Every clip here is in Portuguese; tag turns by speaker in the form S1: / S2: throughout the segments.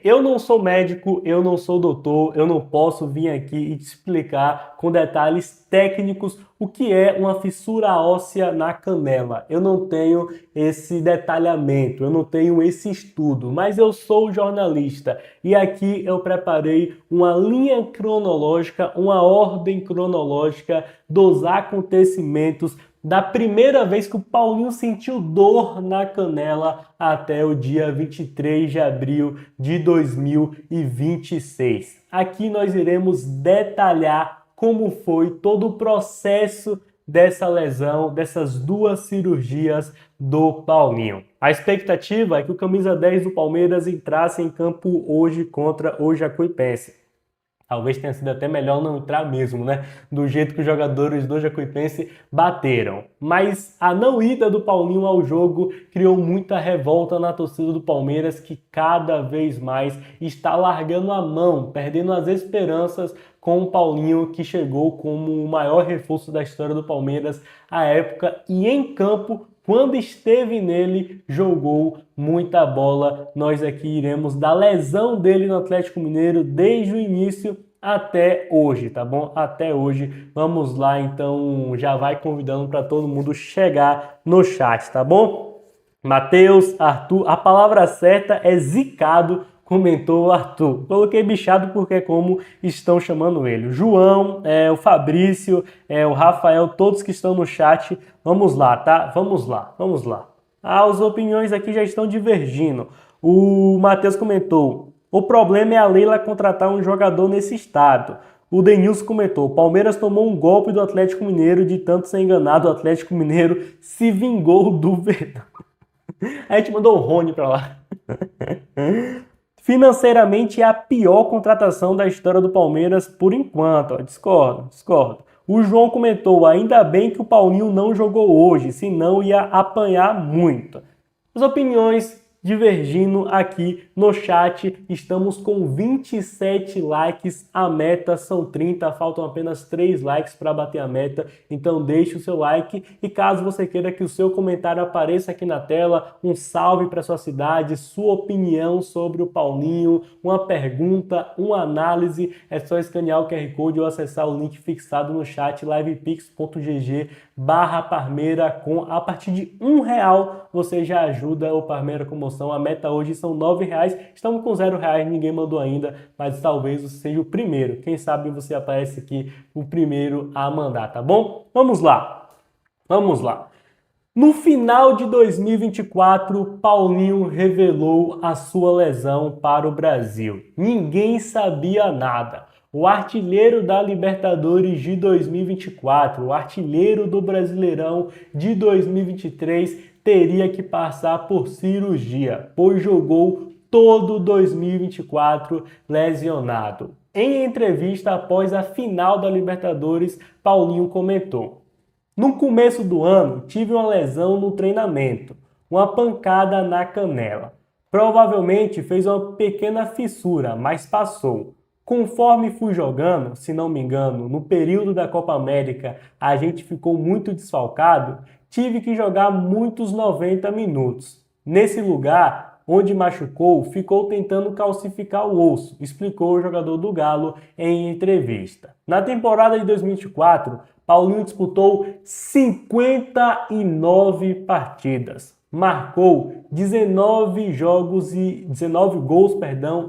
S1: Eu não sou médico, eu não sou doutor, eu não posso vir aqui e te explicar com detalhes técnicos o que é uma fissura óssea na canela. Eu não tenho esse detalhamento, eu não tenho esse estudo, mas eu sou jornalista e aqui eu preparei uma linha cronológica, uma ordem cronológica dos acontecimentos da primeira vez que o Paulinho sentiu dor na canela até o dia 23 de abril de 2026. Aqui nós iremos detalhar como foi todo o processo dessa lesão, dessas duas cirurgias do Paulinho. A expectativa é que o camisa 10 do Palmeiras entrasse em campo hoje contra o Jacuipense. Talvez tenha sido até melhor não entrar mesmo, né? Do jeito que os jogadores do Jacuipense bateram. Mas a não ida do Paulinho ao jogo criou muita revolta na torcida do Palmeiras, que cada vez mais está largando a mão, perdendo as esperanças com o Paulinho, que chegou como o maior reforço da história do Palmeiras à época e em campo. Quando esteve nele, jogou muita bola. Nós aqui iremos da lesão dele no Atlético Mineiro desde o início até hoje, tá bom? Até hoje. Vamos lá, então, já vai convidando para todo mundo chegar no chat, tá bom? Matheus, Arthur, a palavra certa é zicado, comentou o Arthur. Coloquei bichado porque é como estão chamando ele. O João, o Fabrício, o Rafael, todos que estão no chat. Vamos lá, tá? Vamos lá, vamos lá. As opiniões aqui já estão divergindo. O Matheus comentou: o problema é a Leila contratar um jogador nesse estado. O Denilson comentou: Palmeiras tomou um golpe do Atlético Mineiro, de tanto ser enganado, o Atlético Mineiro se vingou do Verdão. A gente mandou o Rony pra lá. Financeiramente é a pior contratação da história do Palmeiras por enquanto. Discordo. O João comentou: ainda bem que o Paulinho não jogou hoje, senão ia apanhar muito. As opiniões divergindo aqui no chat. Estamos com 27 likes, a meta são 30, faltam apenas 3 likes para bater a meta, então deixe o seu like e caso você queira que o seu comentário apareça aqui na tela, um salve para sua cidade, sua opinião sobre o Paulinho, uma pergunta, uma análise, é só escanear o QR Code ou acessar o link fixado no chat livepix.gg/Parmeira a partir de R$1 você já ajuda o Parmeira Promoção. A meta hoje são R$9. Estamos com R$0, ninguém mandou ainda, mas talvez você seja o primeiro. Quem sabe você aparece aqui o primeiro a mandar, tá bom? Vamos lá. No final de 2024, Paulinho revelou a sua lesão para o Brasil. Ninguém sabia nada. O artilheiro da Libertadores de 2024, o artilheiro do Brasileirão de 2023, teria que passar por cirurgia, pois jogou todo 2024 lesionado. Em entrevista após a final da Libertadores, Paulinho comentou: no começo do ano, tive uma lesão no treinamento, uma pancada na canela. Provavelmente fez uma pequena fissura, mas passou. Conforme fui jogando, se não me engano, no período da Copa América, a gente ficou muito desfalcado, tive que jogar muitos 90 minutos. Nesse lugar, onde machucou, ficou tentando calcificar o osso, explicou o jogador do Galo em entrevista. Na temporada de 2024, Paulinho disputou 59 partidas. Marcou 19 gols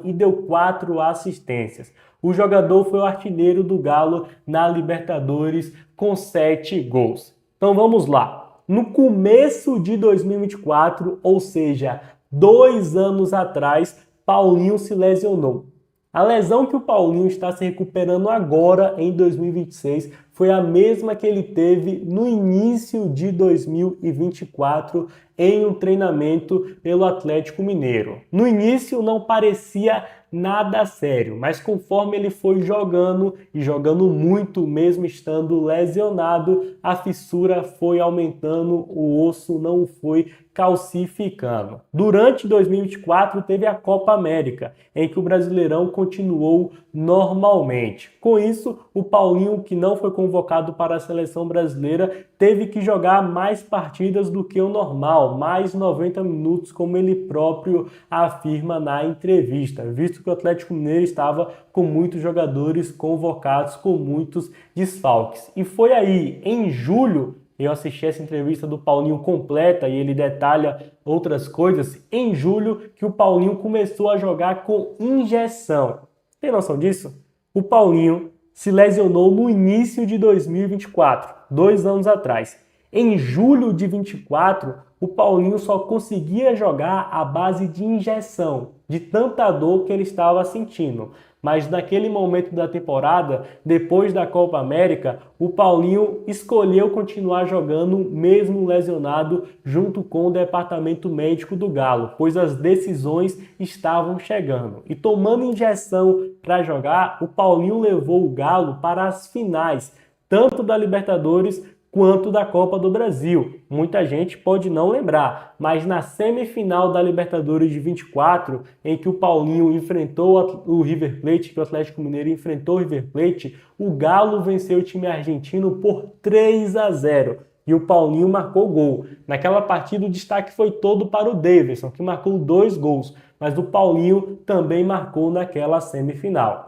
S1: e deu 4 assistências. O jogador foi o artilheiro do Galo na Libertadores com 7 gols. Então vamos lá. No começo de 2024, ou seja, 2 anos atrás, Paulinho se lesionou. A lesão que o Paulinho está se recuperando agora em 2026 foi a mesma que ele teve no início de 2024 em um treinamento pelo Atlético Mineiro. No início não parecia nada sério, mas conforme ele foi jogando e jogando muito, mesmo estando lesionado, a fissura foi aumentando, o osso não foi calcificando. Durante 2024 teve a Copa América, em que o Brasileirão continuou normalmente. Com isso, o Paulinho, que não foi convocado para a seleção brasileira, teve que jogar mais partidas do que o normal, final, mais 90 minutos, como ele próprio afirma na entrevista, visto que o Atlético Mineiro estava com muitos jogadores convocados, com muitos desfalques. E foi aí, em julho, eu assisti essa entrevista do Paulinho completa e ele detalha outras coisas, em julho que o Paulinho começou a jogar com injeção. Tem noção disso? O Paulinho se lesionou no início de 2024, 2 anos atrás. Em julho de 24, o Paulinho só conseguia jogar à base de injeção, de tanta dor que ele estava sentindo. Mas naquele momento da temporada, depois da Copa América, o Paulinho escolheu continuar jogando mesmo lesionado junto com o departamento médico do Galo, pois as decisões estavam chegando. E tomando injeção para jogar, o Paulinho levou o Galo para as finais, tanto da Libertadores quanto da Copa do Brasil. Muita gente pode não lembrar, mas na semifinal da Libertadores de 24, em que o Paulinho enfrentou o River Plate, que o Atlético Mineiro enfrentou o River Plate, o Galo venceu o time argentino por 3-0 e o Paulinho marcou gol. Naquela partida o destaque foi todo para o Daverson, que marcou 2 gols, mas o Paulinho também marcou naquela semifinal.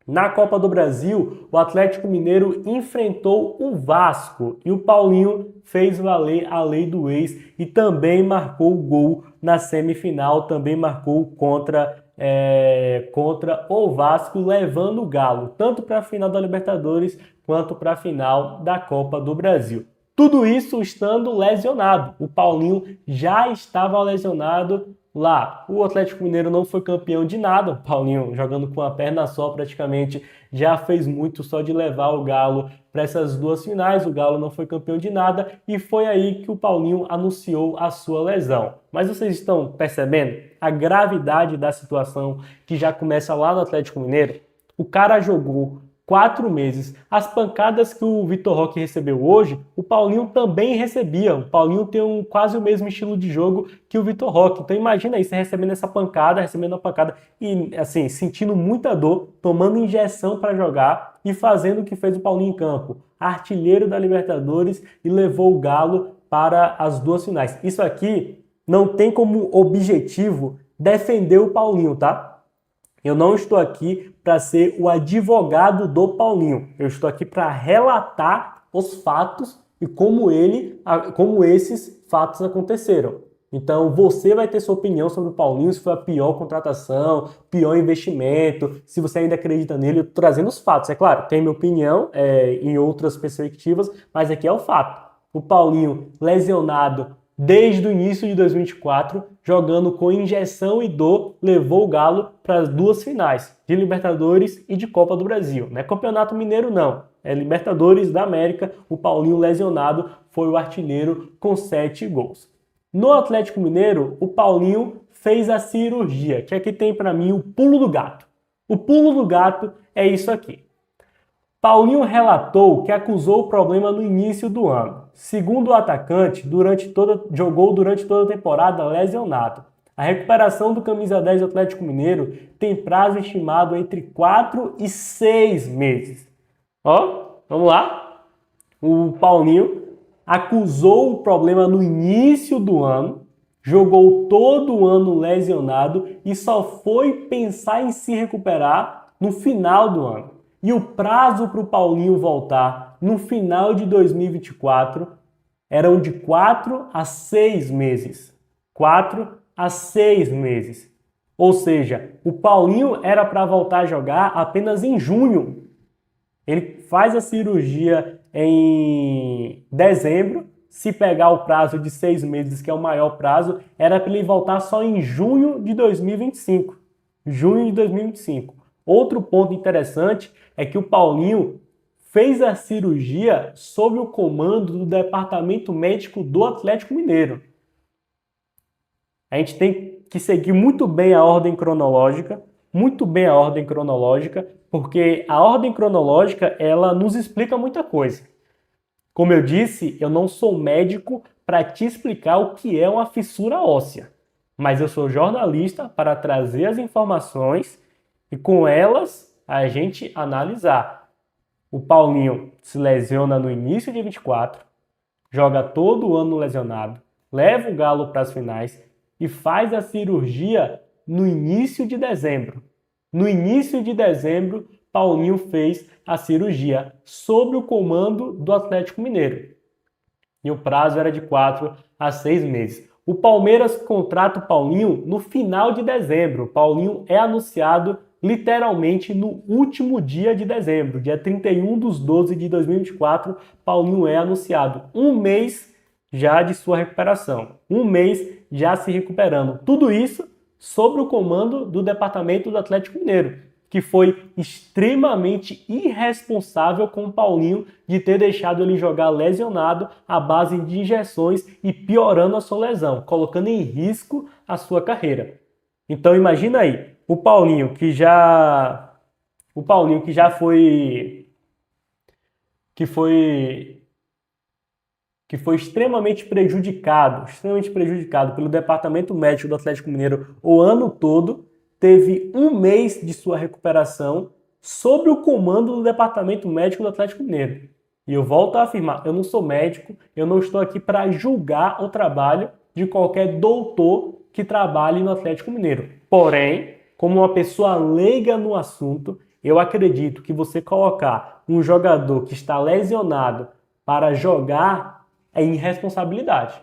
S1: Na Copa do Brasil, o Atlético Mineiro enfrentou o Vasco e o Paulinho fez valer a lei do ex e também marcou o gol na semifinal, também marcou contra o Vasco, levando o Galo tanto para a final da Libertadores quanto para a final da Copa do Brasil. Tudo isso estando lesionado. O Paulinho já estava lesionado lá. O Atlético Mineiro não foi campeão de nada. O Paulinho, jogando com a perna só praticamente, já fez muito só de levar o Galo para essas 2 finais. O Galo não foi campeão de nada e foi aí que o Paulinho anunciou a sua lesão. Mas vocês estão percebendo a gravidade da situação que já começa lá no Atlético Mineiro? O cara jogou 4 meses. As pancadas que o Vitor Roque recebeu hoje, o Paulinho também recebia. O Paulinho tem quase o mesmo estilo de jogo que o Vitor Roque. Então imagina aí, você recebendo essa pancada, recebendo a pancada e assim, sentindo muita dor, tomando injeção para jogar e fazendo o que fez o Paulinho em campo. Artilheiro da Libertadores e levou o Galo para as 2 finais. Isso aqui não tem como objetivo defender o Paulinho, tá? Eu não estou aqui para ser o advogado do Paulinho. Eu estou aqui para relatar os fatos e como esses fatos aconteceram. Então você vai ter sua opinião sobre o Paulinho, se foi a pior contratação, pior investimento, se você ainda acredita nele. Eu estou trazendo os fatos. É claro, tem minha opinião em outras perspectivas, mas aqui é o fato. O Paulinho lesionado desde o início de 2024, jogando com injeção e dor, levou o Galo para as 2 finais, de Libertadores e de Copa do Brasil. Não é Campeonato Mineiro não, é Libertadores da América. O Paulinho lesionado foi o artilheiro com 7 gols. No Atlético Mineiro, o Paulinho fez a cirurgia, que aqui tem para mim o pulo do gato. O pulo do gato é isso aqui. Paulinho relatou que acusou o problema no início do ano. Segundo o atacante, jogou durante toda a temporada lesionado. A recuperação do camisa 10 do Atlético Mineiro tem prazo estimado entre 4 e 6 meses. Vamos lá. O Paulinho acusou o problema no início do ano, jogou todo o ano lesionado e só foi pensar em se recuperar no final do ano. E o prazo para o Paulinho voltar no final de 2024 eram de 4 a 6 meses. 4 a 6 meses. Ou seja, o Paulinho era para voltar a jogar apenas em junho. Ele faz a cirurgia em dezembro. Se pegar o prazo de 6 meses, que é o maior prazo, era para ele voltar só em junho de 2025. Junho de 2025. Outro ponto interessante é que o Paulinho fez a cirurgia sob o comando do departamento médico do Atlético Mineiro. A gente tem que seguir muito bem a ordem cronológica, porque a ordem cronológica ela nos explica muita coisa. Como eu disse, eu não sou médico para te explicar o que é uma fissura óssea, mas eu sou jornalista para trazer as informações e com elas a gente analisar. O Paulinho se lesiona no início de 24, joga todo o ano lesionado, leva o Galo para as finais e faz a cirurgia no início de dezembro. No início de dezembro, Paulinho fez a cirurgia sob o comando do Atlético Mineiro. E o prazo era de 4 a 6 meses. O Palmeiras contrata o Paulinho no final de dezembro. O Paulinho é anunciado literalmente no último dia de dezembro, dia 31/12 de 2024, Paulinho é anunciado. Um mês já de sua recuperação. Um mês já se recuperando. Tudo isso sob o comando do departamento do Atlético Mineiro, que foi extremamente irresponsável com o Paulinho de ter deixado ele jogar lesionado à base de injeções e piorando a sua lesão, colocando em risco a sua carreira. Então imagina aí, o Paulinho que já foi extremamente prejudicado pelo departamento médico do Atlético Mineiro o ano todo, teve um mês de sua recuperação sob o comando do departamento médico do Atlético Mineiro. E eu volto a afirmar, eu não sou médico, eu não estou aqui para julgar o trabalho de qualquer doutor que trabalhe no Atlético Mineiro. Porém, como uma pessoa leiga no assunto, eu acredito que você colocar um jogador que está lesionado para jogar é irresponsabilidade.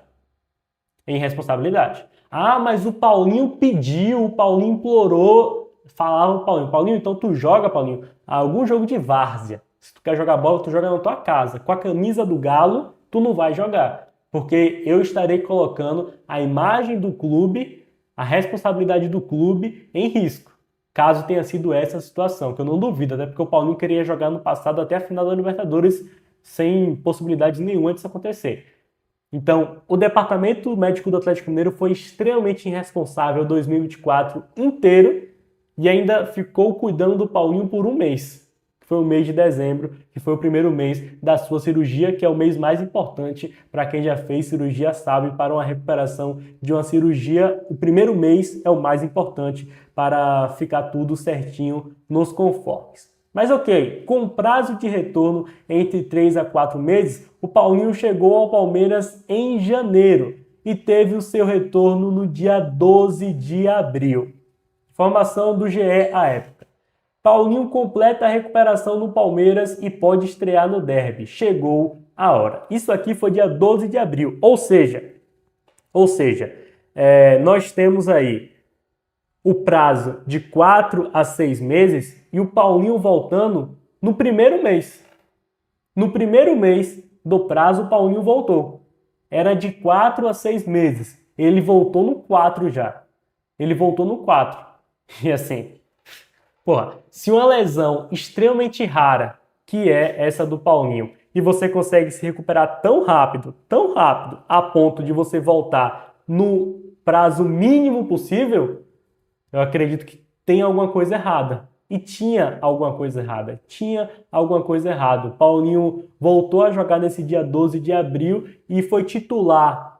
S1: É irresponsabilidade. Ah, mas o Paulinho pediu, o Paulinho implorou. Falava o Paulinho, Paulinho, então tu joga, Paulinho, algum jogo de várzea. Se tu quer jogar bola, tu joga na tua casa. Com a camisa do Galo, tu não vai jogar. Porque eu estarei colocando a imagem do clube, a responsabilidade do clube em risco. Caso tenha sido essa a situação, que eu não duvido, até porque o Paulinho queria jogar no passado até a final da Libertadores sem possibilidade nenhuma disso acontecer. Então, o departamento médico do Atlético Mineiro foi extremamente irresponsável 2024 inteiro e ainda ficou cuidando do Paulinho por um mês, que foi o mês de dezembro, que foi o primeiro mês da sua cirurgia, que é o mês mais importante para quem já fez cirurgia, sabe, para uma recuperação de uma cirurgia, o primeiro mês é o mais importante para ficar tudo certinho nos conformes. Mas ok, com prazo de retorno entre 3 a 4 meses, o Paulinho chegou ao Palmeiras em janeiro e teve o seu retorno no dia 12 de abril. Informação do GE à época. Paulinho completa a recuperação no Palmeiras e pode estrear no derby. Chegou a hora. Isso aqui foi dia 12 de abril, ou seja, nós temos aí o prazo de 4 a 6 meses e o Paulinho voltando no primeiro mês. No primeiro mês do prazo, o Paulinho voltou. Era de 4 a 6 meses. Ele voltou no 4 já. Ele voltou no 4. E assim, se uma lesão extremamente rara, que é essa do Paulinho, e você consegue se recuperar tão rápido, a ponto de você voltar no prazo mínimo possível, eu acredito que tem alguma coisa errada. E tinha alguma coisa errada. O Paulinho voltou a jogar nesse dia 12 de abril e foi titular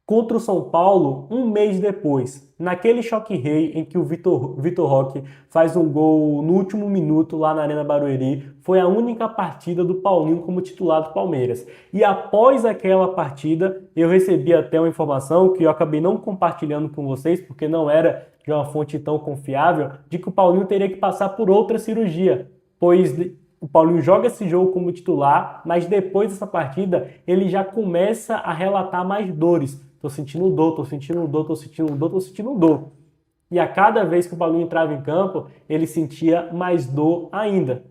S1: contra o São Paulo um mês depois. Naquele choque-rei em que o Vitor Roque faz um gol no último minuto lá na Arena Barueri. Foi a única partida do Paulinho como titular do Palmeiras. E após aquela partida, eu recebi até uma informação que eu acabei não compartilhando com vocês, porque não era de uma fonte tão confiável, de que o Paulinho teria que passar por outra cirurgia, pois o Paulinho joga esse jogo como titular, mas depois dessa partida ele já começa a relatar mais dores. Tô sentindo dor. E a cada vez que o Paulinho entrava em campo, ele sentia mais dor ainda.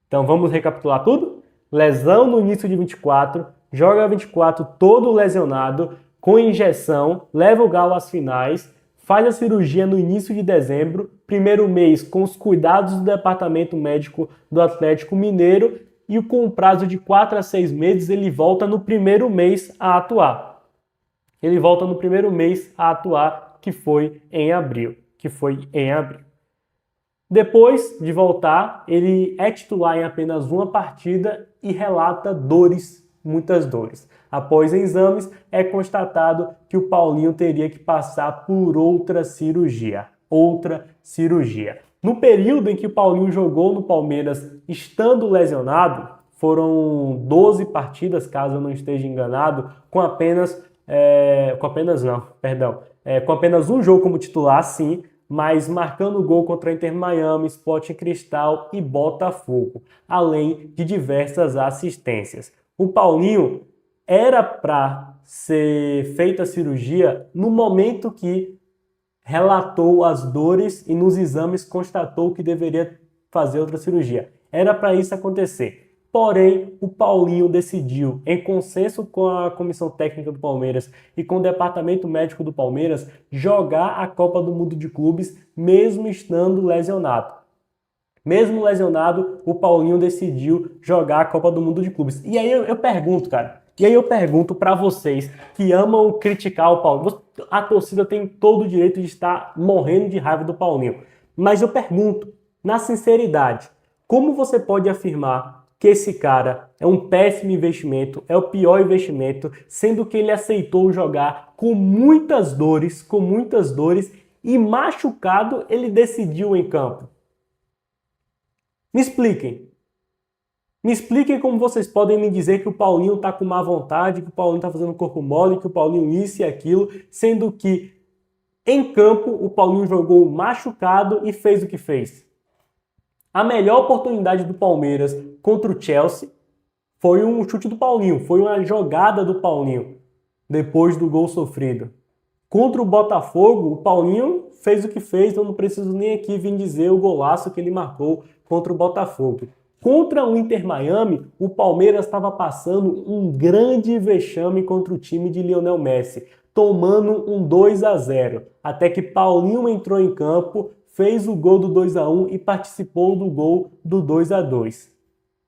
S1: Então vamos recapitular tudo? Lesão no início de 24, joga 24 todo lesionado, com injeção, leva o Galo às finais, faz a cirurgia no início de dezembro, primeiro mês com os cuidados do departamento médico do Atlético Mineiro e com um prazo de 4 a 6 meses ele volta no primeiro mês a atuar. Que foi em abril. Depois de voltar, ele é titular em apenas uma partida e relata dores, muitas dores. Após exames, é constatado que o Paulinho teria que passar por outra cirurgia. No período em que o Paulinho jogou no Palmeiras, estando lesionado, foram 12 partidas, caso eu não esteja enganado, com apenas com apenas um jogo como titular, sim, mas marcando gol contra Inter Miami, Sporting Cristal e Botafogo, além de diversas assistências. O Paulinho era para ser feita a cirurgia no momento que relatou as dores e nos exames constatou que deveria fazer outra cirurgia. Era para isso acontecer. Porém, o Paulinho decidiu, em consenso com a comissão técnica do Palmeiras e com o departamento médico do Palmeiras, jogar a Copa do Mundo de Clubes, mesmo estando lesionado. Mesmo lesionado, o Paulinho decidiu jogar a Copa do Mundo de Clubes. E aí eu pergunto, cara, para vocês que amam criticar o Paulinho, a torcida tem todo o direito de estar morrendo de raiva do Paulinho. Mas eu pergunto, na sinceridade, como você pode afirmar que esse cara é um péssimo investimento, é o pior investimento, sendo que ele aceitou jogar com muitas dores e machucado ele decidiu em campo? Me expliquem. Me expliquem como vocês podem me dizer que o Paulinho tá com má vontade, que o Paulinho tá fazendo corpo mole, que o Paulinho isso e aquilo, sendo que em campo o Paulinho jogou machucado e fez o que fez. A melhor oportunidade do Palmeiras contra o Chelsea foi um chute do Paulinho, foi uma jogada do Paulinho, depois do gol sofrido. Contra o Botafogo, o Paulinho fez o que fez, eu não preciso nem aqui vir dizer o golaço que ele marcou contra o Botafogo. Contra o Inter Miami, o Palmeiras estava passando um grande vexame contra o time de Lionel Messi, tomando um 2-0, até que Paulinho entrou em campo, fez o gol do 2-1 e participou do gol do 2-2.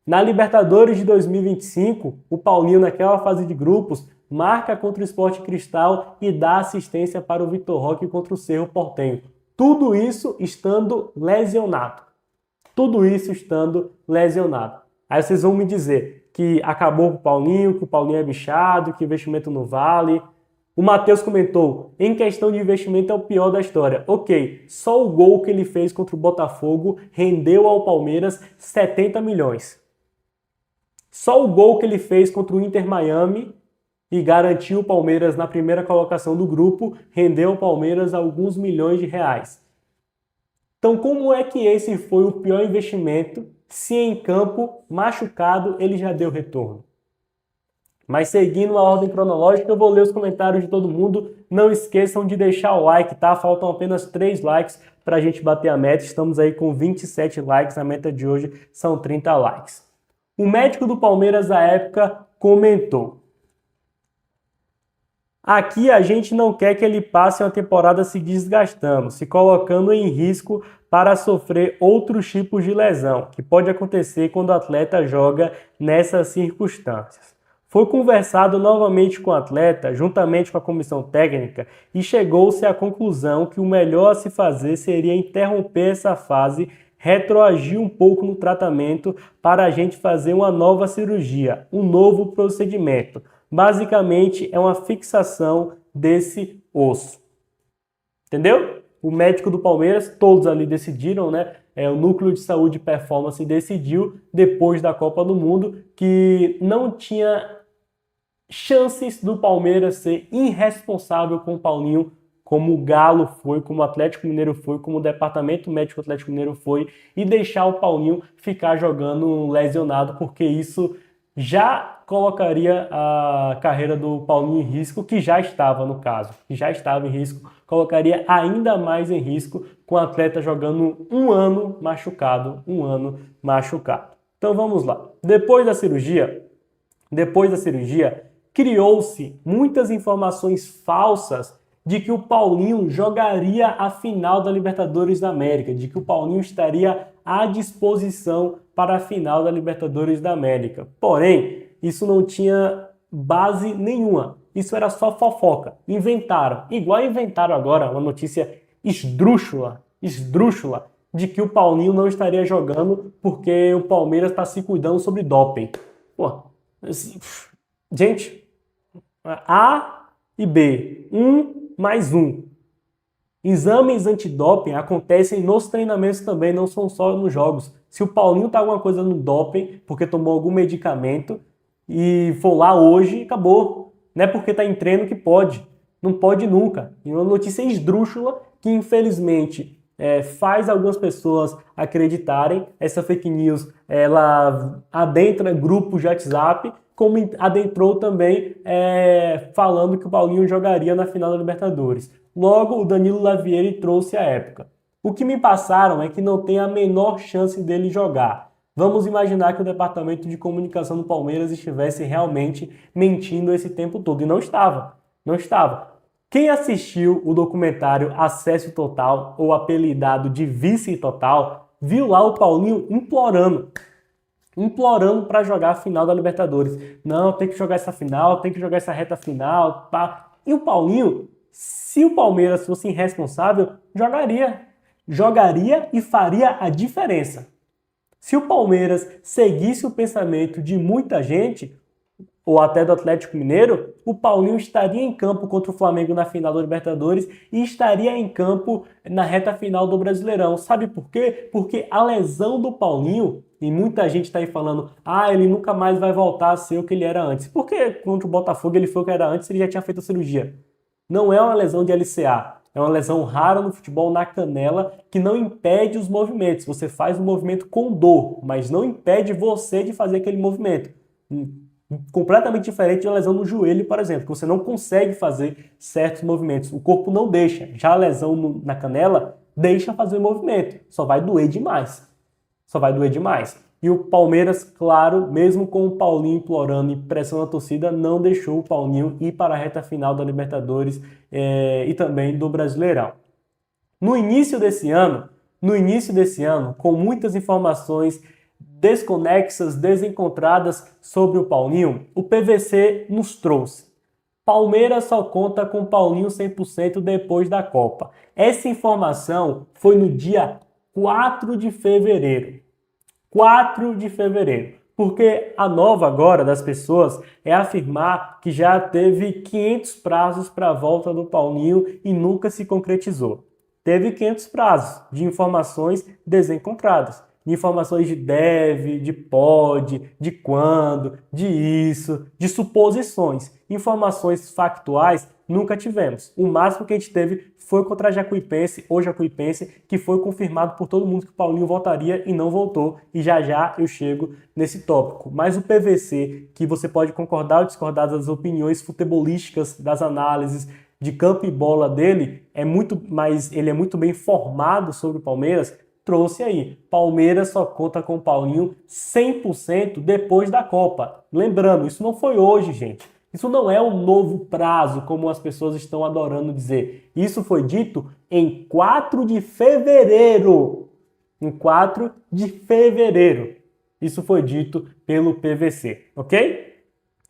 S1: Na Libertadores de 2025, o Paulinho, naquela fase de grupos, marca contra o Sporting Cristal e dá assistência para o Vitor Roque contra o Cerro Porteño. Tudo isso estando lesionado. Aí vocês vão me dizer que acabou com o Paulinho, que o Paulinho é bichado, que investimento não vale. O Matheus comentou, em questão de investimento é o pior da história. Ok, só o gol que ele fez contra o Botafogo rendeu ao Palmeiras 70 milhões. Só o gol que ele fez contra o Inter Miami e garantiu o Palmeiras na primeira colocação do grupo rendeu ao Palmeiras alguns milhões de reais. Então, como é que esse foi o pior investimento se em campo, machucado, ele já deu retorno? Mas seguindo a ordem cronológica, eu vou ler os comentários de todo mundo. Não esqueçam de deixar o like, tá? Faltam apenas 3 likes para a gente bater a meta. Estamos aí com 27 likes, a meta de hoje são 30 likes. O médico do Palmeiras à época comentou: aqui a gente não quer que ele passe uma temporada se desgastando, se colocando em risco para sofrer outros tipos de lesão, que pode acontecer quando o atleta joga nessas circunstâncias. Foi conversado novamente com o atleta, juntamente com a comissão técnica, e chegou-se à conclusão que o melhor a se fazer seria interromper essa fase, retroagir um pouco no tratamento para a gente fazer uma nova cirurgia, um novo procedimento. Basicamente, é uma fixação desse osso. Entendeu? O médico do Palmeiras, todos ali decidiram, né? O Núcleo de Saúde e Performance decidiu, depois da Copa do Mundo, que não tinha chances do Palmeiras ser irresponsável com o Paulinho, como o Galo foi, como o Atlético Mineiro foi, como o Departamento Médico Atlético Mineiro foi, e deixar o Paulinho ficar jogando lesionado, porque isso já colocaria a carreira do Paulinho em risco, que já estava no caso, que já estava em risco, colocaria ainda mais em risco com o atleta jogando um ano machucado. Então vamos lá. Depois da cirurgia, criou-se muitas informações falsas de que o Paulinho jogaria a final da Libertadores da América, de que o Paulinho estaria à disposição para a final da Libertadores da América. Porém, isso não tinha base nenhuma. Isso era só fofoca. Inventaram. Igual inventaram agora uma notícia esdrúxula, de que o Paulinho não estaria jogando porque o Palmeiras está se cuidando sobre doping. Pô, gente, A e B, 1+1. Exames antidoping acontecem nos treinamentos também, não são só nos jogos. Se o Paulinho tá alguma coisa no doping, porque tomou algum medicamento, e for lá hoje, acabou. Não é porque está em treino que pode. Não pode nunca. E uma notícia esdrúxula que, infelizmente, faz algumas pessoas acreditarem. Essa fake news, ela adentra grupos de WhatsApp, como adentrou também falando que o Paulinho jogaria na final da Libertadores. Logo, o Danilo Lavieri trouxe a época. O que me passaram é que não tem a menor chance dele jogar. Vamos imaginar que o departamento de comunicação do Palmeiras estivesse realmente mentindo esse tempo todo. E não estava. Não estava. Quem assistiu o documentário Acesso Total, ou apelidado de Vice Total, viu lá o Paulinho implorando para jogar a final da Libertadores. Não, tem que jogar essa final, tem que jogar essa reta final. Pá. E o Paulinho, se o Palmeiras fosse irresponsável, jogaria e faria a diferença. Se o Palmeiras seguisse o pensamento de muita gente, ou até do Atlético Mineiro, o Paulinho estaria em campo contra o Flamengo na final da Libertadores e estaria em campo na reta final do Brasileirão. Sabe por quê? Porque a lesão do Paulinho, e muita gente está aí falando, ele nunca mais vai voltar a ser o que ele era antes. Porque contra o Botafogo ele foi o que era antes, ele já tinha feito a cirurgia. Não é uma lesão de LCA. É uma lesão rara no futebol na canela que não impede os movimentos. Você faz o movimento com dor, mas não impede você de fazer aquele movimento. Completamente diferente de uma lesão no joelho, por exemplo, que você não consegue fazer certos movimentos. O corpo não deixa. Já a lesão na canela deixa fazer o movimento. Só vai doer demais. Só vai doer demais. E o Palmeiras, claro, mesmo com o Paulinho implorando e pressionando a torcida, não deixou o Paulinho ir para a reta final da Libertadores e também do Brasileirão. No início desse ano, com muitas informações desconexas, desencontradas sobre o Paulinho, o PVC nos trouxe. Palmeiras só conta com Paulinho 100% depois da Copa. Essa informação foi no dia 4 de fevereiro. 4 de fevereiro. Porque a nova agora das pessoas é afirmar que já teve 500 prazos para a volta do Paulinho e nunca se concretizou. Teve 500 prazos de informações desencontradas. De informações de deve, de pode, de quando, de isso, de suposições. Informações factuais nunca tivemos. O máximo que a gente teve foi contra a Jacuipense, que foi confirmado por todo mundo que o Paulinho voltaria e não voltou. E já já eu chego nesse tópico. Mas o PVC, que você pode concordar ou discordar das opiniões futebolísticas, das análises de campo e bola dele, ele é muito bem formado sobre o Palmeiras, trouxe aí. Palmeiras só conta com o Paulinho 100% depois da Copa. Lembrando, isso não foi hoje, gente. Isso não é um novo prazo, como as pessoas estão adorando dizer. Isso foi dito em 4 de fevereiro. Em 4 de fevereiro. Isso foi dito pelo PVC, ok?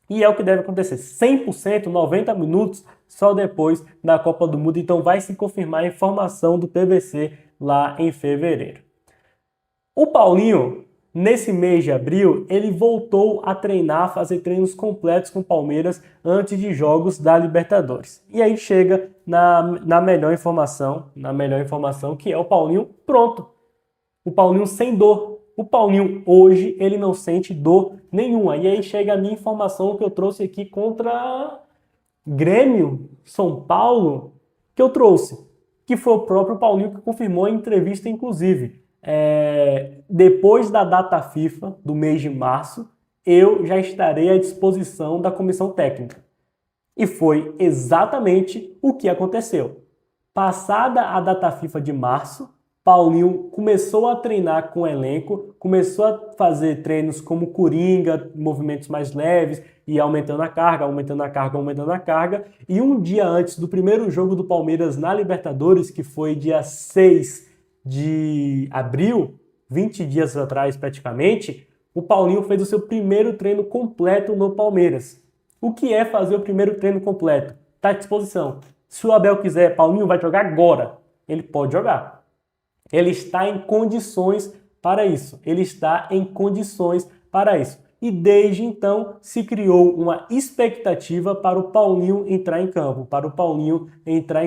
S1: E é o que deve acontecer. 100%, 90 minutos, só depois da Copa do Mundo. Então vai se confirmar a informação do PVC lá em fevereiro. O Paulinho, nesse mês de abril, ele voltou a treinar, fazer treinos completos com o Palmeiras antes de jogos da Libertadores. E aí chega na melhor informação, que é o Paulinho pronto. O Paulinho sem dor. O Paulinho hoje, ele não sente dor nenhuma. E aí chega a minha informação que eu trouxe aqui contra Grêmio, São Paulo, que eu trouxe. Que foi o próprio Paulinho que confirmou em entrevista, inclusive. Depois da data FIFA do mês de março, eu já estarei à disposição da comissão técnica. E foi exatamente o que aconteceu. Passada a data FIFA de março, Paulinho começou a treinar com o elenco, começou a fazer treinos como coringa, movimentos mais leves, e aumentando a carga, e um dia antes do primeiro jogo do Palmeiras na Libertadores, que foi dia 6 de abril, 20 dias atrás praticamente, o Paulinho fez o seu primeiro treino completo no Palmeiras. O que é fazer o primeiro treino completo? Está à disposição. Se o Abel quiser, Paulinho vai jogar agora, ele pode jogar. Ele está em condições para isso. E desde então se criou uma expectativa para o Paulinho entrar em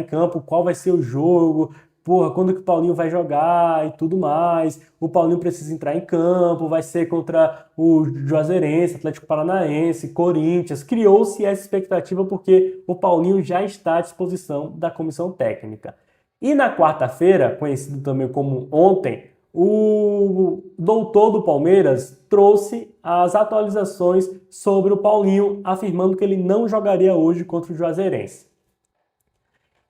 S1: campo. Qual vai ser o jogo, porra, quando que o Paulinho vai jogar e tudo mais, o Paulinho precisa entrar em campo, vai ser contra o Juazeirense, Atlético Paranaense, Corinthians. Criou-se essa expectativa porque o Paulinho já está à disposição da comissão técnica. E na quarta-feira, conhecido também como ontem, o doutor do Palmeiras trouxe as atualizações sobre o Paulinho, afirmando que ele não jogaria hoje contra o Juazeirense.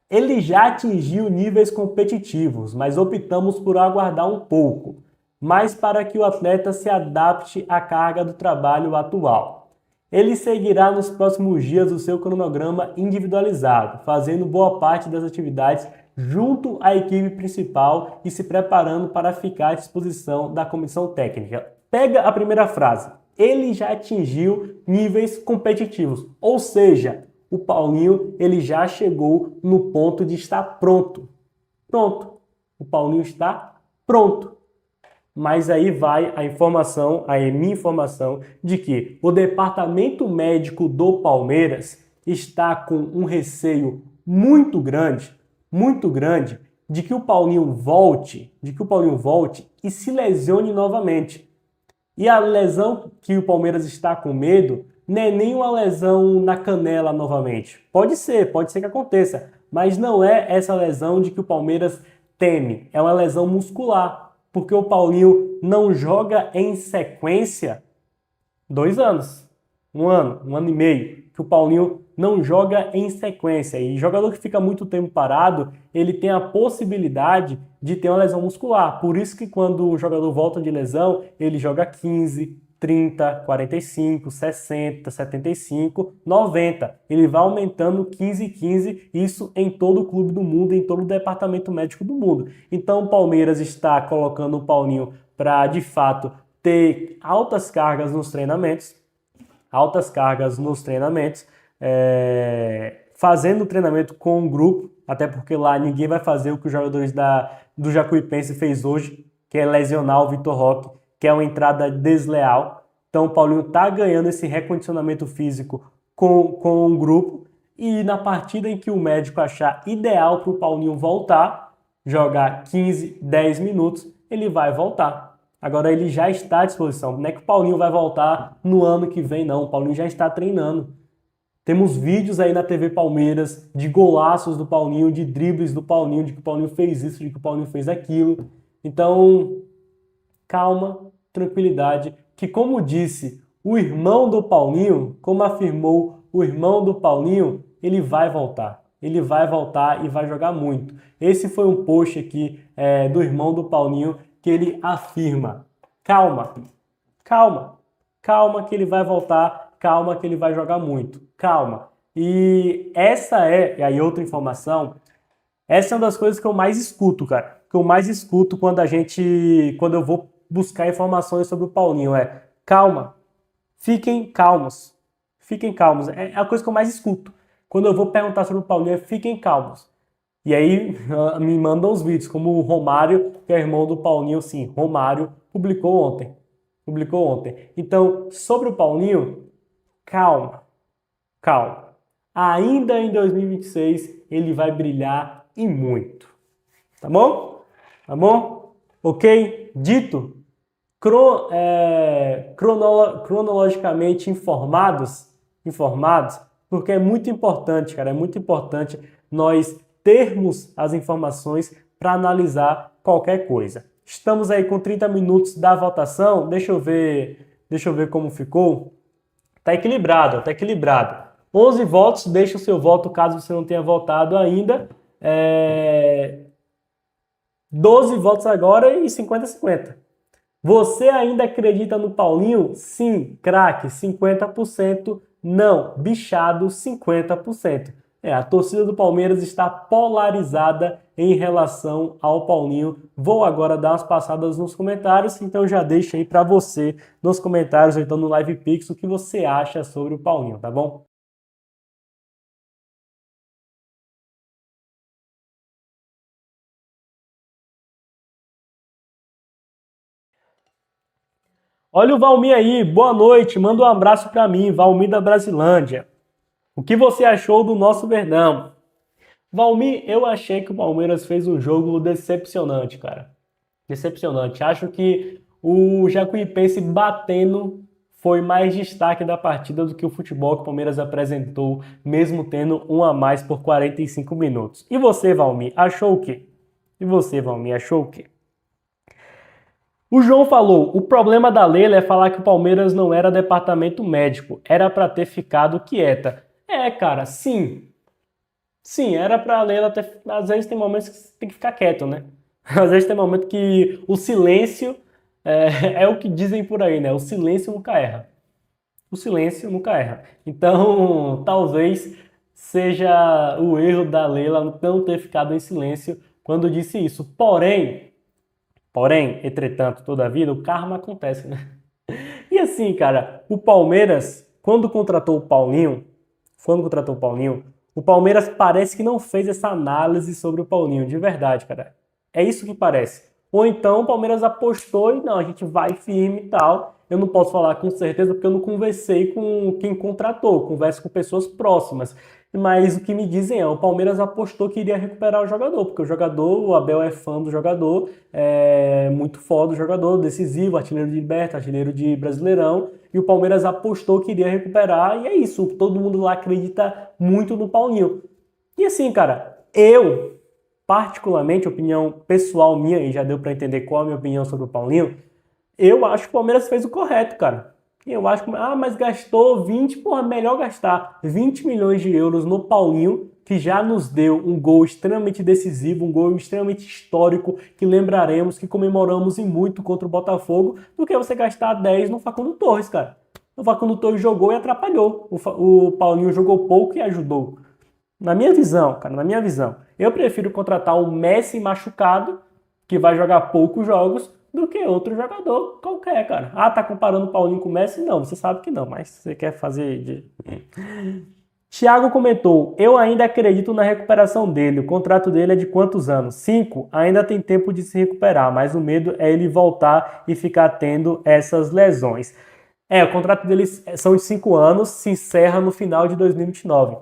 S1: Ele já atingiu níveis competitivos, mas optamos por aguardar um pouco, mais para que o atleta se adapte à carga do trabalho atual. Ele seguirá nos próximos dias o seu cronograma individualizado, fazendo boa parte das atividades junto à equipe principal e se preparando para ficar à disposição da comissão técnica. Pega a primeira frase. Ele já atingiu níveis competitivos, ou seja, o Paulinho ele já chegou no ponto de estar pronto. Pronto. O Paulinho está pronto. Mas aí vai a informação, a minha informação, de que o departamento médico do Palmeiras está com um receio muito grande, de que o Paulinho volte, e se lesione novamente. E a lesão que o Palmeiras está com medo não é nem uma lesão na canela novamente. Pode ser que aconteça, mas não é essa lesão de que o Palmeiras teme. É uma lesão muscular, porque o Paulinho não joga em sequência 2 anos, um ano e meio, que o Paulinho não joga em sequência. E jogador que fica muito tempo parado, ele tem a possibilidade de ter uma lesão muscular. Por isso que quando o jogador volta de lesão, ele joga 15, 30, 45, 60, 75, 90. Ele vai aumentando 15 e 15, isso em todo o clube do mundo, em todo o departamento médico do mundo. Então o Palmeiras está colocando o Paulinho para, de fato, ter altas cargas nos treinamentos, fazendo o treinamento com um grupo, até porque lá ninguém vai fazer o que os jogadores do Jacuipense fez hoje, que é lesionar o Vitor Roque, que é uma entrada desleal. Então o Paulinho está ganhando esse recondicionamento físico com um grupo, e na partida em que o médico achar ideal para o Paulinho voltar, jogar 15, 10 minutos, ele vai voltar. Agora ele já está à disposição. Não é que o Paulinho vai voltar no ano que vem, não. O Paulinho já está treinando. Temos vídeos aí na TV Palmeiras de golaços do Paulinho, de dribles do Paulinho, de que o Paulinho fez isso, de que o Paulinho fez aquilo. Então, calma, tranquilidade, que como disse o irmão do Paulinho, como afirmou o irmão do Paulinho, ele vai voltar. Ele vai voltar e vai jogar muito. Esse foi um post aqui do irmão do Paulinho, que ele afirma: calma que ele vai voltar, calma que ele vai jogar muito, calma. E essa é aí outra informação, essa é uma das coisas que eu mais escuto, cara, que eu mais escuto quando eu vou buscar informações sobre o Paulinho, calma, fiquem calmos, é a coisa que eu mais escuto. Quando eu vou perguntar sobre o Paulinho, fiquem calmos. E aí me mandam os vídeos, como o Romário, que é irmão do Paulinho, sim, Romário, publicou ontem. Então, sobre o Paulinho, calma. Ainda em 2026, ele vai brilhar e muito. Tá bom? Ok? Dito, cronologicamente informados, porque é muito importante, cara, nós termos as informações para analisar qualquer coisa. Estamos aí com 30 minutos da votação. Deixa eu ver como ficou. Tá equilibrado. 11 votos, deixa o seu voto caso você não tenha votado ainda. 12 votos agora e 50-50. Você ainda acredita no Paulinho? Sim, craque, 50%. Não, bichado, 50%. A torcida do Palmeiras está polarizada em relação ao Paulinho. Vou agora dar umas passadas nos comentários, então já deixa aí para você nos comentários ou então no Live Pix o que você acha sobre o Paulinho, tá bom? Olha o Valmir aí, boa noite, manda um abraço para mim, Valmir da Brasilândia. O que você achou do nosso Verdão? Valmir, eu achei que o Palmeiras fez um jogo decepcionante, cara. Decepcionante. Acho que o Jacuipense batendo foi mais destaque da partida do que o futebol que o Palmeiras apresentou, mesmo tendo um a mais por 45 minutos. E você, Valmir, achou o quê? E você, Valmir, achou o quê? O João falou, o problema da Leila é falar que o Palmeiras não era departamento médico, era para ter ficado quieta. É, cara, sim. Sim, era pra Leila ter... Às vezes tem momentos que você tem que ficar quieto, né? Às vezes tem momentos que o silêncio é o que dizem por aí, né? O silêncio nunca erra. O silêncio nunca erra. Então, talvez seja o erro da Leila não ter ficado em silêncio quando disse isso. Porém, entretanto, todavia, o karma acontece, né? E assim, cara, o Palmeiras, quando contratou o Paulinho, o Palmeiras parece que não fez essa análise sobre o Paulinho, de verdade, cara. É isso que parece. Ou então o Palmeiras apostou e não, a gente vai firme e tal. Eu não posso falar com certeza porque eu não conversei com quem contratou, converso com pessoas próximas. Mas o que me dizem é, o Palmeiras apostou que iria recuperar o jogador, porque o jogador, o Abel é fã do jogador, é muito foda do jogador, decisivo, artilheiro de Liberta, artilheiro de Brasileirão, e o Palmeiras apostou que iria recuperar, e é isso, todo mundo lá acredita muito no Paulinho. E assim, cara, eu, particularmente, opinião pessoal minha, e já deu pra entender qual é a minha opinião sobre o Paulinho, eu acho que o Palmeiras fez o correto, cara. Eu acho que, mas gastou 20, porra, melhor gastar 20 milhões de euros no Paulinho, que já nos deu um gol extremamente decisivo, um gol extremamente histórico, que lembraremos, que comemoramos e muito contra o Botafogo, do que você gastar 10 no Facundo Torres, cara. O Facundo Torres jogou e atrapalhou. O Paulinho jogou pouco e ajudou. Na minha visão, cara, na minha visão, eu prefiro contratar um Messi machucado, que vai jogar poucos jogos, do que outro jogador qualquer, cara. Ah, tá comparando o Paulinho com o Messi? Não, você sabe que não, mas você quer fazer de... Thiago comentou, eu ainda acredito na recuperação dele, o contrato dele é de quantos anos? 5? Ainda tem tempo de se recuperar, mas o medo é ele voltar e ficar tendo essas lesões. O contrato dele são de 5 anos, se encerra no final de 2029.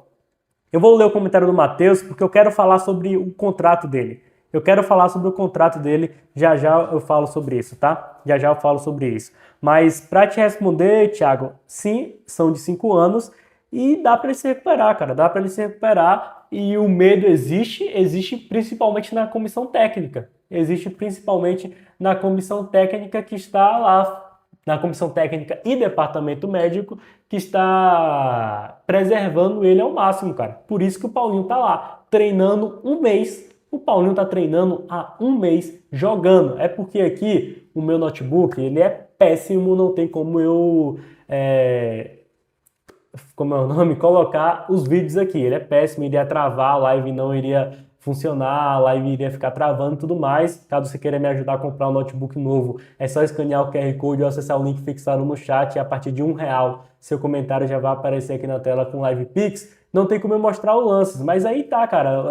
S1: Eu vou ler o comentário do Matheus porque eu quero falar sobre o contrato dele. Eu quero falar sobre o contrato dele, já já eu falo sobre isso, tá? Já já eu falo sobre isso. Mas para te responder, Thiago, sim, são de 5 anos e dá para ele se recuperar, cara. Dá para ele se recuperar e o medo existe principalmente na comissão técnica. Existe principalmente na comissão técnica que está lá, na comissão técnica e departamento médico, que está preservando ele ao máximo, cara. Por isso que o Paulinho tá lá, treinando um mês. O Paulinho tá treinando há um mês jogando. É porque aqui o meu notebook, ele é péssimo, não tem como eu... como é o nome? Colocar os vídeos aqui. Ele é péssimo, iria travar, a live não iria funcionar, a live iria ficar travando e tudo mais. Caso você queira me ajudar a comprar um notebook novo, é só escanear o QR Code ou acessar o link fixado no chat e a partir de R$ 1, seu comentário já vai aparecer aqui na tela com Live Pix. Não tem como eu mostrar os lances, mas aí tá, cara,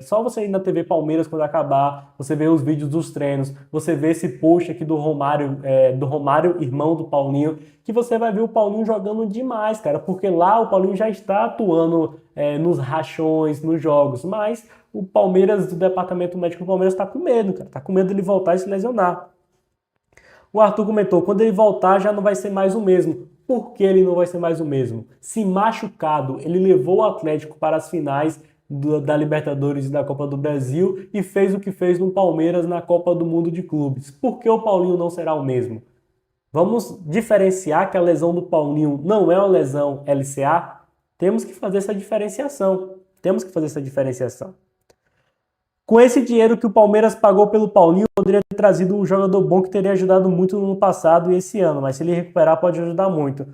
S1: só você ir na TV Palmeiras quando acabar, você vê os vídeos dos treinos, você vê esse post aqui do Romário, irmão do Paulinho, que você vai ver o Paulinho jogando demais, cara, porque lá o Paulinho já está atuando nos rachões, nos jogos, mas o Palmeiras, do departamento médico do Palmeiras tá com medo, cara, tá com medo dele voltar e se lesionar. O Arthur comentou, quando ele voltar já não vai ser mais o mesmo. Por que ele não vai ser mais o mesmo? Se machucado, ele levou o Atlético para as finais da Libertadores e da Copa do Brasil e fez o que fez no Palmeiras na Copa do Mundo de Clubes. Por que o Paulinho não será o mesmo? Vamos diferenciar que a lesão do Paulinho não é uma lesão LCA? Temos que fazer essa diferenciação. Com esse dinheiro que o Palmeiras pagou pelo Paulinho, poderia ter trazido um jogador bom que teria ajudado muito no ano passado e esse ano, mas se ele recuperar pode ajudar muito.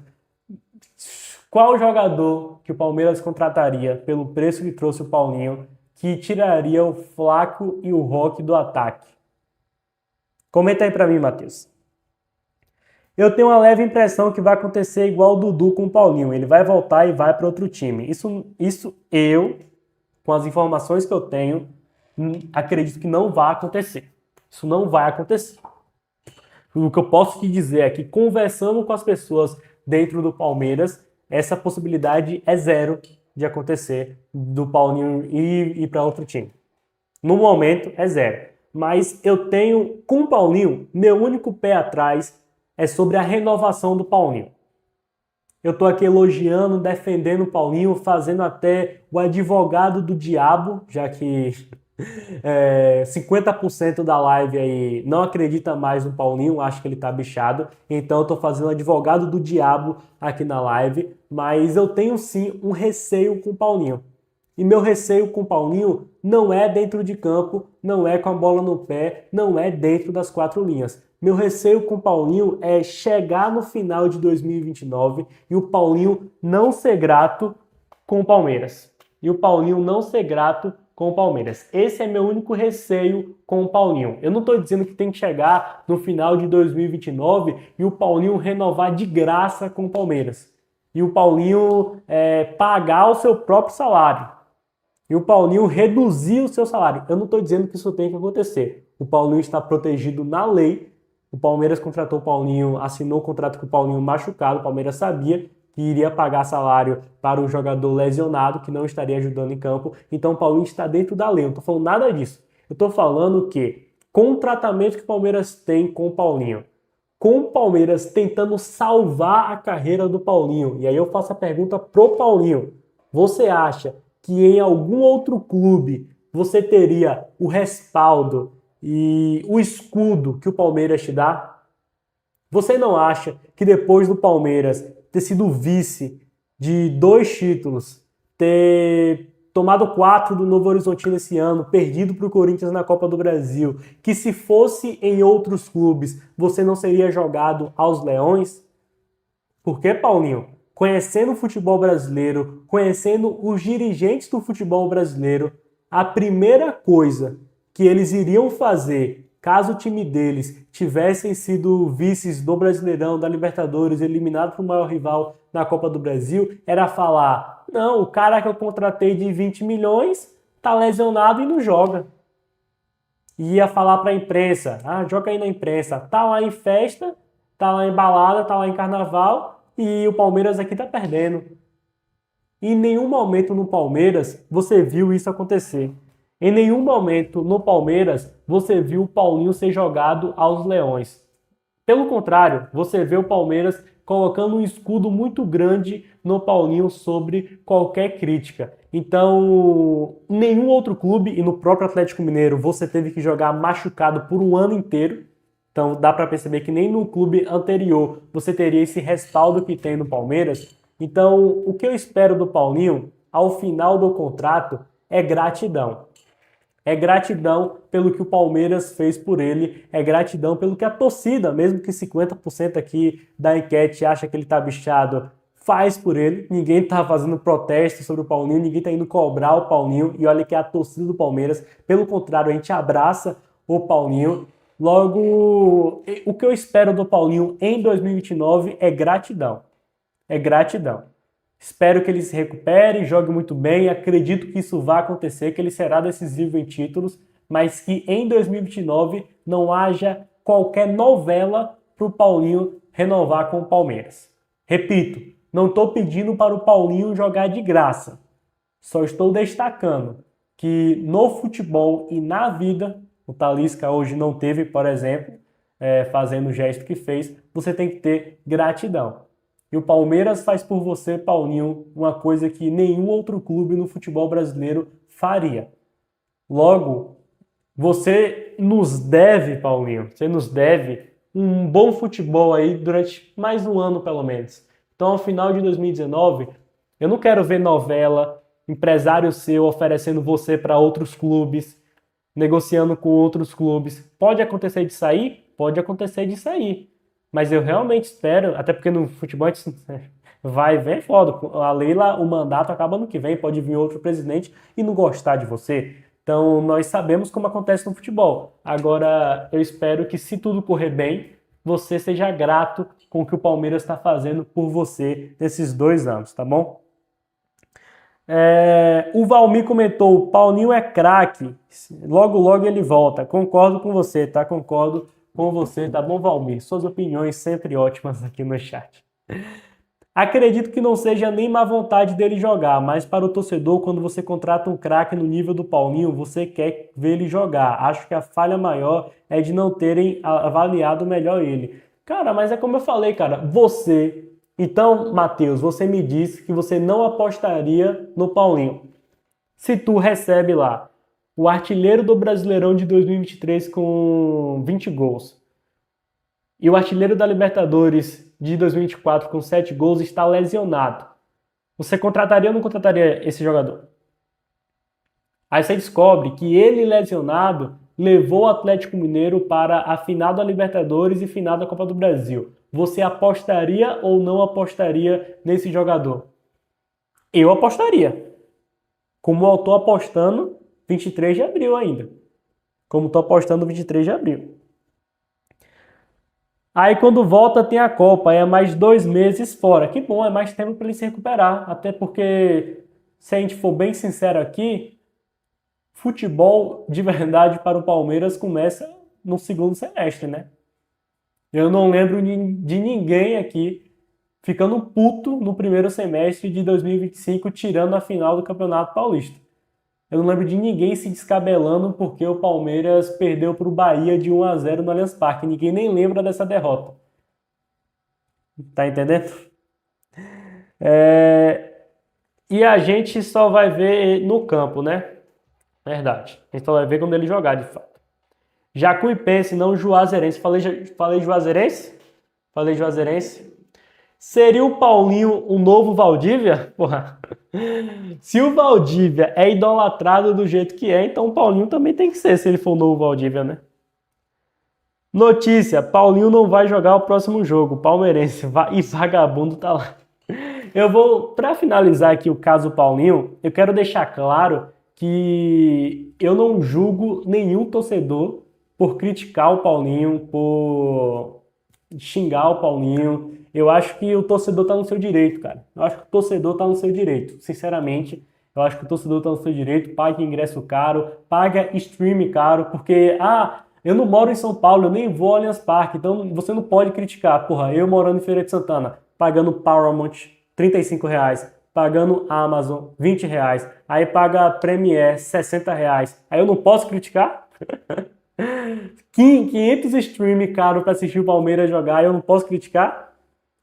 S1: Qual jogador que o Palmeiras contrataria pelo preço que trouxe o Paulinho que tiraria o Flaco e o Roque do ataque? Comenta aí pra mim, Matheus. Eu tenho uma leve impressão que vai acontecer igual o Dudu com o Paulinho. Ele vai voltar e vai para outro time. Isso eu, com as informações que eu tenho, acredito que não vai acontecer. Isso não vai acontecer. O que eu posso te dizer é que, conversando com as pessoas dentro do Palmeiras, essa possibilidade é zero. de acontecer do Paulinho ir para outro time. No momento é zero. Mas eu tenho, com o Paulinho, meu único pé atrás é sobre a renovação do Paulinho. Eu estou aqui elogiando, defendendo o Paulinho, fazendo até o advogado do diabo, já que 50% da live aí não acredita mais no Paulinho, acho que ele tá bichado. Então eu tô fazendo advogado do diabo aqui na live, mas eu tenho sim um receio com o Paulinho. E meu receio com o Paulinho não é dentro de campo, não é com a bola no pé, não é dentro das quatro linhas. Meu receio com o Paulinho é chegar no final de 2029 e o Paulinho não ser grato com o Palmeiras. E o Paulinho não ser grato com o Palmeiras. Esse é meu único receio com o Paulinho. Eu não estou dizendo que tem que chegar no final de 2029 e o Paulinho renovar de graça com o Palmeiras. E o Paulinho pagar o seu próprio salário. E o Paulinho reduzir o seu salário. Eu não estou dizendo que isso tem que acontecer. O Paulinho está protegido na lei. O Palmeiras contratou o Paulinho, assinou o contrato com o Paulinho machucado. O Palmeiras sabia que iria pagar salário para um jogador lesionado, que não estaria ajudando em campo. Então o Paulinho está dentro da lei. Eu não estou falando nada disso. Eu estou falando que, com o tratamento que o Palmeiras tem com o Paulinho, com o Palmeiras tentando salvar a carreira do Paulinho, e aí eu faço a pergunta pro Paulinho, você acha que em algum outro clube você teria o respaldo e o escudo que o Palmeiras te dá? Você não acha que depois do Palmeiras ter sido vice de 2 títulos, ter tomado 4 do Novo Horizontino esse ano, perdido para o Corinthians na Copa do Brasil, que se fosse em outros clubes, você não seria jogado aos leões? Por que, Paulinho? Conhecendo o futebol brasileiro, conhecendo os dirigentes do futebol brasileiro, a primeira coisa que eles iriam fazer caso o time deles tivessem sido vices do Brasileirão, da Libertadores, eliminado para o maior rival na Copa do Brasil, era falar, não, o cara que eu contratei de 20 milhões tá lesionado e não joga. E ia falar para a imprensa, joga aí na imprensa, tá lá em festa, tá lá em balada, tá lá em carnaval e o Palmeiras aqui tá perdendo. E em nenhum momento no Palmeiras você viu isso acontecer. Em nenhum momento no Palmeiras você viu o Paulinho ser jogado aos leões. Pelo contrário, você vê o Palmeiras colocando um escudo muito grande no Paulinho sobre qualquer crítica. Então, nenhum outro clube, e no próprio Atlético Mineiro, você teve que jogar machucado por um ano inteiro. Então, dá para perceber que nem no clube anterior você teria esse respaldo que tem no Palmeiras. Então, o que eu espero do Paulinho, ao final do contrato, é gratidão. É gratidão pelo que o Palmeiras fez por ele, é gratidão pelo que a torcida, mesmo que 50% aqui da enquete acha que ele tá bichado, faz por ele. Ninguém tá fazendo protesto sobre o Paulinho, ninguém tá indo cobrar o Paulinho, e olha que é a torcida do Palmeiras, pelo contrário, a gente abraça o Paulinho. Logo, o que eu espero do Paulinho em 2029 é gratidão. É gratidão. Espero que ele se recupere, jogue muito bem, acredito que isso vai acontecer, que ele será decisivo em títulos, mas que em 2029 não haja qualquer novela para o Paulinho renovar com o Palmeiras. Repito, não estou pedindo para o Paulinho jogar de graça, só estou destacando que no futebol e na vida, o Talisca hoje não teve, por exemplo, fazendo o gesto que fez, você tem que ter gratidão. E o Palmeiras faz por você, Paulinho, uma coisa que nenhum outro clube no futebol brasileiro faria. Logo, você nos deve, Paulinho, você nos deve um bom futebol aí durante mais um ano, pelo menos. Então, ao final de 2019, eu não quero ver novela, empresário seu oferecendo você para outros clubes, negociando com outros clubes. Pode acontecer de sair? Pode acontecer de sair. Mas eu realmente espero, até porque no futebol vai e vem, foda. A Leila, o mandato acaba no que vem, pode vir outro presidente e não gostar de você. Então, nós sabemos como acontece no futebol. Agora, eu espero que, se tudo correr bem, você seja grato com o que o Palmeiras está fazendo por você nesses 2 anos, tá bom? O Valmir comentou, Paulinho é craque, logo logo ele volta. Concordo com você, tá? Concordo com você, tá bom, Valmir? Suas opiniões sempre ótimas aqui no chat. Acredito que não seja nem má vontade dele jogar, mas para o torcedor, quando você contrata um craque no nível do Paulinho, você quer ver ele jogar. Acho que a falha maior é de não terem avaliado melhor ele. Cara, mas é como eu falei, cara, você... Então, Matheus, você me disse que você não apostaria no Paulinho. Se tu recebe lá o artilheiro do Brasileirão de 2023 com 20 gols e o artilheiro da Libertadores de 2024 com 7 gols está lesionado, você contrataria ou não contrataria esse jogador? Aí você descobre que ele lesionado levou o Atlético Mineiro para a final da Libertadores e final da Copa do Brasil. Você apostaria ou não apostaria nesse jogador? Eu apostaria. Como eu estou apostando 23 de abril ainda. Como estou apostando 23 de abril. Aí quando volta tem a Copa, aí é mais 2 meses fora. Que bom, é mais tempo para ele se recuperar. Até porque, se a gente for bem sincero aqui, futebol de verdade para o Palmeiras começa no segundo semestre, né? Eu não lembro de ninguém aqui ficando puto no primeiro semestre de 2025, tirando a final do Campeonato Paulista. Eu não lembro de ninguém se descabelando porque o Palmeiras perdeu para o Bahia de 1-0 no Allianz Parque. Ninguém nem lembra dessa derrota. Tá entendendo? E a gente só vai ver no campo, né? Verdade. A gente só vai ver quando ele jogar, de fato. Jacuipense, não Juazeirense. Falei Juazeirense? Falei Juazeirense. Seria o Paulinho o novo Valdívia? Porra. Se o Valdívia é idolatrado do jeito que é, então o Paulinho também tem que ser, se ele for o novo Valdívia, né? Notícia, Paulinho não vai jogar o próximo jogo, palmeirense, e vagabundo tá lá. Eu vou, para finalizar aqui o caso Paulinho, eu quero deixar claro que eu não julgo nenhum torcedor por criticar o Paulinho, por xingar o Paulinho. Eu acho que o torcedor está no seu direito, cara. Eu acho que o torcedor está no seu direito. Sinceramente, eu acho que o torcedor está no seu direito. Paga ingresso caro, paga stream caro, porque, eu não moro em São Paulo, eu nem vou ao Allianz Parque, então você não pode criticar. Porra, eu morando em Feira de Santana, pagando Paramount R$ 35, pagando Amazon R$ 20, aí paga Premiere R$ 60. Aí eu não posso criticar? 500 stream caro para assistir o Palmeiras jogar, eu não posso criticar?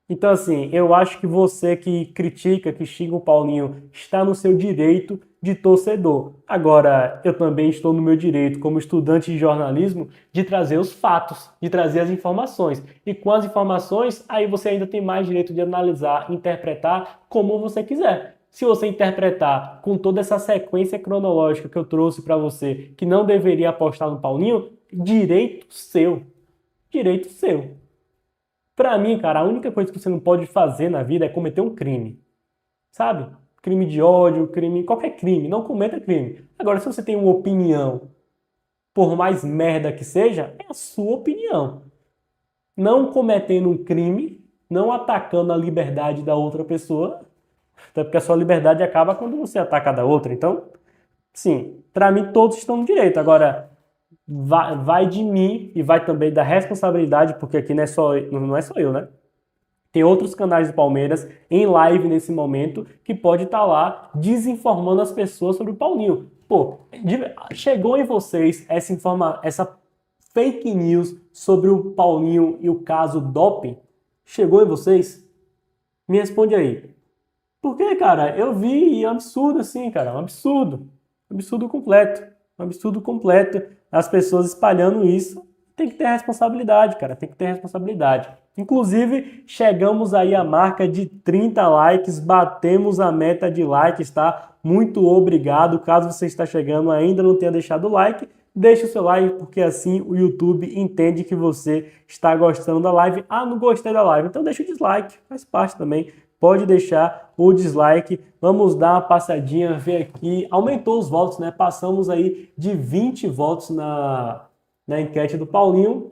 S1: Então, assim, eu acho que você que critica, que xinga o Paulinho, está no seu direito de torcedor. Agora, eu também estou no meu direito, como estudante de jornalismo, de trazer os fatos, de trazer as informações. E com as informações, aí você ainda tem mais direito de analisar, interpretar como você quiser. Se você interpretar com toda essa sequência cronológica que eu trouxe para você, que não deveria apostar no Paulinho, direito seu. Direito seu. Pra mim, cara, a única coisa que você não pode fazer na vida é cometer um crime. Sabe? Crime de ódio, qualquer crime. Não cometa crime. Agora, se você tem uma opinião, por mais merda que seja, é a sua opinião. Não cometendo um crime, não atacando a liberdade da outra pessoa, até porque a sua liberdade acaba quando você ataca a da outra. Então, sim, pra mim todos estão no direito. Agora, vai de mim e vai também da responsabilidade, porque aqui não é só eu, né? Tem outros canais do Palmeiras em live nesse momento que pode estar lá desinformando as pessoas sobre o Paulinho. Pô, chegou em vocês essa fake news sobre o Paulinho e o caso doping? Chegou em vocês? Me responde aí. Por quê, cara? Eu vi e é um absurdo assim, cara. Um absurdo. Um absurdo completo. Um absurdo completo. As pessoas espalhando isso. Tem que ter responsabilidade, cara. Tem que ter responsabilidade. Inclusive, chegamos aí à marca de 30 likes. Batemos a meta de likes, tá? Muito obrigado. Caso você está chegando e ainda não tenha deixado o like, deixe o seu like, porque assim o YouTube entende que você está gostando da live. Não gostei da live. Então deixa o dislike. Faz parte também. Pode deixar o dislike. Vamos dar uma passadinha, ver aqui. Aumentou os votos, né? Passamos aí de 20 votos na enquete do Paulinho.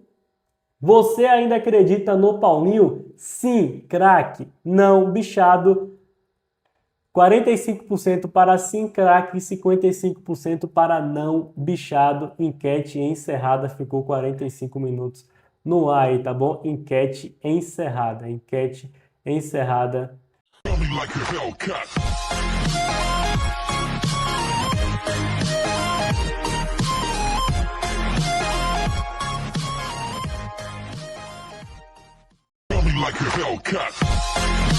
S1: Você ainda acredita no Paulinho? Sim, craque. Não, bichado. 45% para sim, craque. E 55% para não, bichado. Enquete encerrada. Ficou 45 minutos no ar aí, tá bom? Enquete encerrada. Enquete encerrada.
S2: Like a Hellcat. Like a Hellcat.